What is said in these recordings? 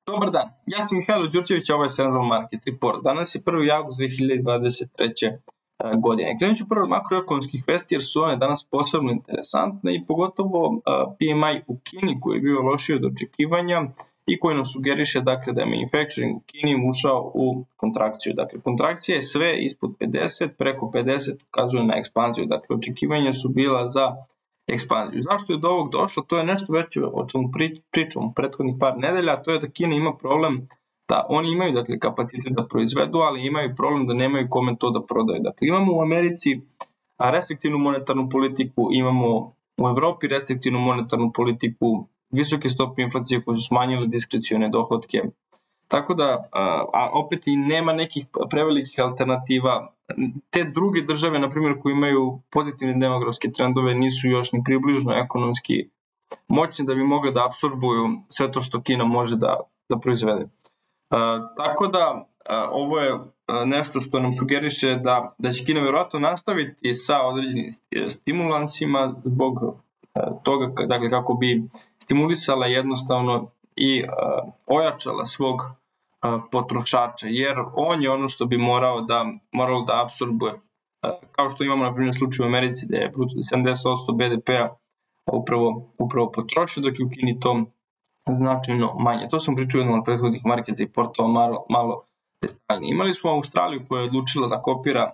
Dobar dan, ja sam Mihajlo Đurđević, ovo je Central Market Report. Danas je 1. avgust 2023. godine. Krenut ću prvo od makroekonomskih vesti jer su one danas posebno interesantne i pogotovo PMI u Kini koji je bio lošiji od očekivanja i koji nam sugeriše dakle, da je manufacturing u Kini ušao u kontrakciju. Dakle, kontrakcija je sve ispod 50, preko 50 ukazuje na ekspanziju. Dakle, očekivanja su bila za ekspanziju. Zašto je do ovog došlo? To je nešto već o čemu pričamo u prethodnih par nedelja, a to je da Kina ima problem da oni imaju dakle, kapacitet da proizvedu, ali imaju problem da nemaju kome to da prodaju. Dakle, imamo u Americi restriktivnu monetarnu politiku, imamo u Evropi restriktivnu monetarnu politiku, visoke stope inflacije koje su smanjile diskrecione dohotke. Tako da, a opet i nema nekih prevelikih alternativa. Te druge države, na primjer, koje imaju pozitivne demografske trendove, nisu još ni približno ekonomski moćni da bi mogli da apsorbuju sve to što Kina može da proizvede. Tako da, ovo je nešto što nam sugeriše da će Kina verovatno nastaviti sa određenim stimulansima zbog toga dakle, kako bi stimulisala jednostavno i ojačala svog potrošača, jer on je ono što bi moralo da apsorbuje. Kao što imamo na primjer slučaj u Americi gde je 70% BDP-a upravo potrošio, dok je u Kini to značajno manje. To sam pričao jednom od prethodnih market reportova malo detaljnije. Imali smo Australiju koja je odlučila da kopira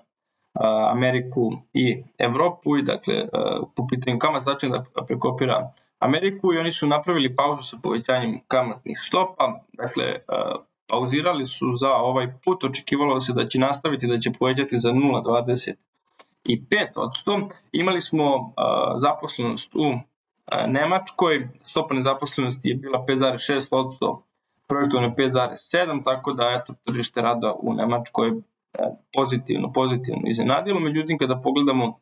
Ameriku i Evropu i dakle po pitanju kamat začne da prekopira Ameriku i oni su napravili pauzu sa povećanjem kamatnih stopa, dakle pauzirali su za ovaj put, očekivalo se da će nastaviti, da će povećati za 0,25%. Imali smo zaposlenost u Nemačkoj, stopa nezaposlenosti je bila 5,6%, projektovano 5,7%, tako da eto, tržište rada u Nemačkoj pozitivno iznenadilo. Međutim, kada pogledamo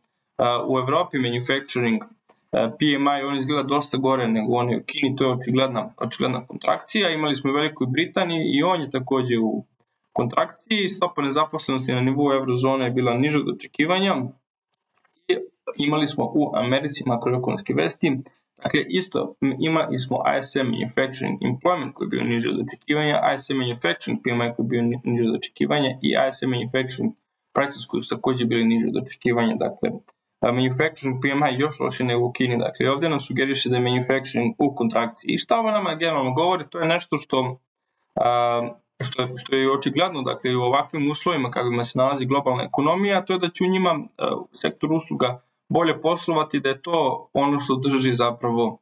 u Evropi manufacturing PMI, on izgleda dosta gore nego oni u Kini, to je očigledna kontrakcija. Imali smo i Velikoj Britaniji i on je takođe u kontrakciji, stopa nezaposlenosti na nivou eurozone je bila niža od očekivanja i imali smo u Americi makroekonomske vesti, dakle isto imali smo ISM Manufacturing Employment koji je bio niži od očekivanja, ISM Manufacturing PMI koji je bio niži od očekivanja i ISM Manufacturing Prices koji su takođe bili niži od očekivanja, dakle manufacturing PMI još lošije nego u Kini, dakle ovdje nam sugeriše da je manufacturing u kontrakciji. I šta ovo nama generalno govori, to je nešto što je očigledno, dakle i u ovakvim uslovima kakvima se nalazi globalna ekonomija, to je da će u njima sektor usluga bolje poslovati, da je to ono što drži zapravo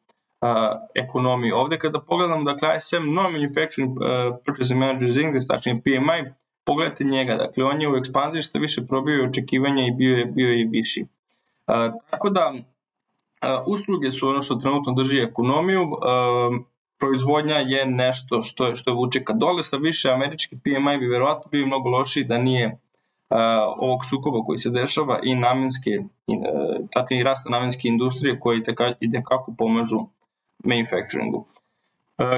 ekonomiju. Ovdje kada pogledamo, dakle ISM Non-Manufacturing Purchasing Managers Index, tačnije PMI, pogledajte njega, dakle on je u ekspanziji što više probio očekivanja i bio je viši. Tako da usluge su ono što trenutno drži ekonomiju, proizvodnja je nešto što vuče ka dole, sa više američki PMI bi verovatno bio mnogo lošiji da nije ovog sukoba koji se dešava i i rasta namenske industrije koje itekako pomažu manufacturingu.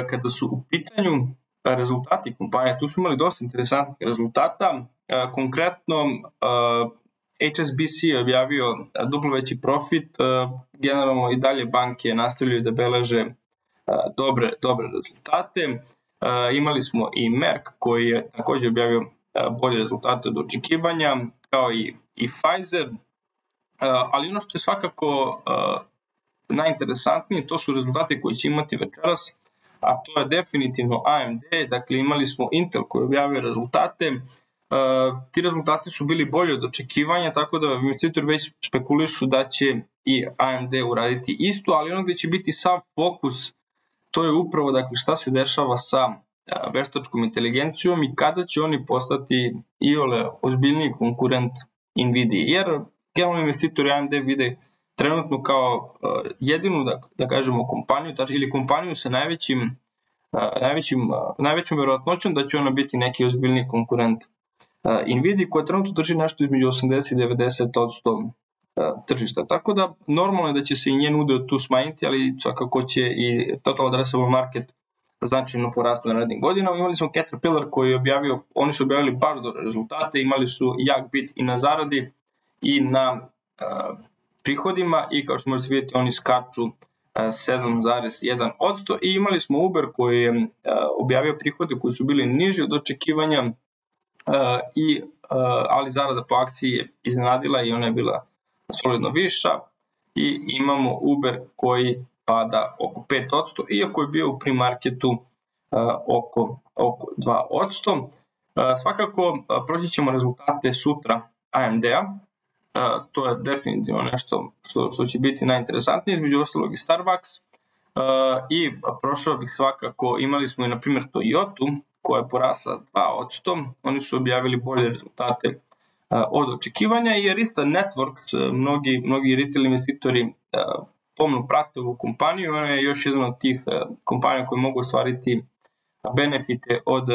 Kada su u pitanju rezultati kompanije, tu smo imali dosta interesantnih rezultata, konkretno HSBC je objavio duplo veći profit, generalno i dalje banke nastavljaju da beleže dobre rezultate. Imali smo i Merck koji je također objavio bolje rezultate od očekivanja, kao i Pfizer, ali ono što je svakako najinteresantnije, to su rezultate koji će imati večeras, a to je definitivno AMD, dakle imali smo Intel koji objavio rezultate. Ti rezultati su bili bolji od očekivanja, tako da investitori već špekulišu da će i AMD uraditi isto, ali ono gde će biti sav fokus, to je upravo dakle, šta se dešava sa veštačkom inteligencijom i kada će oni postati iole ozbiljniji konkurent Nvidia, jer generalno investitori AMD vide trenutno kao jedinu, da kažemo, kompaniju ili kompaniju sa najvećom verovatnoćom da će ona biti neki ozbiljniji konkurent Nvidia koja trenutno drži nešto između 80 i 90% tržišta. Tako da normalno je da će se i njen udeo tu smanjiti, ali svakako će i total addressable market značajno porasti na narednim godinama. Imali smo Caterpillar koji je objavio, oni su objavili baš dobre rezultate, imali su jak bit i na zaradi i na prihodima i kao što možete vidjeti oni skaču 7,1% i imali smo Uber koji je objavio prihode koji su bili niži od očekivanja, ali zarada po akciji je iznenadila i ona je bila solidno viša i imamo Uber koji pada oko 5%, iako je bio u pre-marketu oko 2%. Svakako proći ćemo rezultate sutra AMD-a, to je definitivno nešto što će biti najinteresantnije, između ostalog i Starbucks, i prošao bih svakako, imali smo i na primjer Toyota koja je porasla 2%, oni su objavili bolje rezultate od očekivanja i Arista Networks, mnogi retail investitori pomno prate ovu kompaniju, ona je još jedna od tih kompanija koje mogu ostvariti benefite od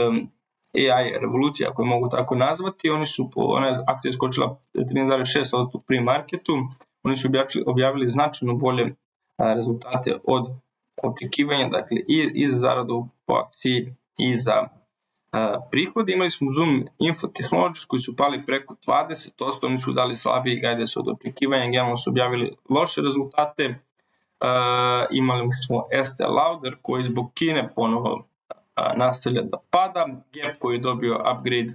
AI revolucija, koje mogu tako nazvati. Ona je akcija skočila 13,6% u pre-marketu, oni su objavili značajno bolje rezultate od očekivanja, dakle i za zaradu po akciji i za prihod. Imali smo Zoom Info Technologies koji su pali preko 20%, oni su dali slabiji guidance od očekivanja, generalno su objavili loše rezultate. Imali smo Estée Lauder koji zbog Kine ponovo nastavlja da pada, Gap koji je dobio upgrade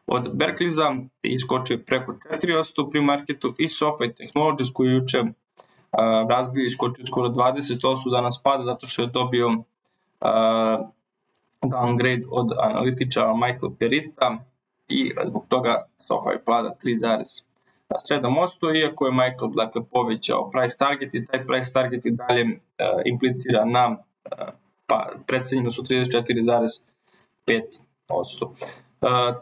od Berkeleyza i iskočio preko 4% u pre-marketu i SoFi Technologies koji juče razbio i iskočio skoro 20%, danas pada zato što je dobio downgrade od analitičara Michael Perita i zbog toga SoFi pada 3,7%, iako je Michael povećao price target i taj price target i dalje implicira na precenjeno su 34,5%.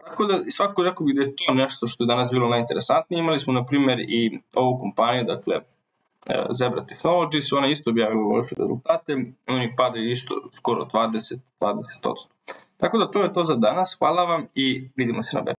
Tako da svako rekao bih da je to nešto što je danas bilo najinteresantnije. Imali smo na primjer i ovu kompaniju, dakle Zebra Technologies, ona isto objavila loše rezultate, oni padaju isto skoro 20%. Tako da to je to za danas, hvala vam i vidimo se na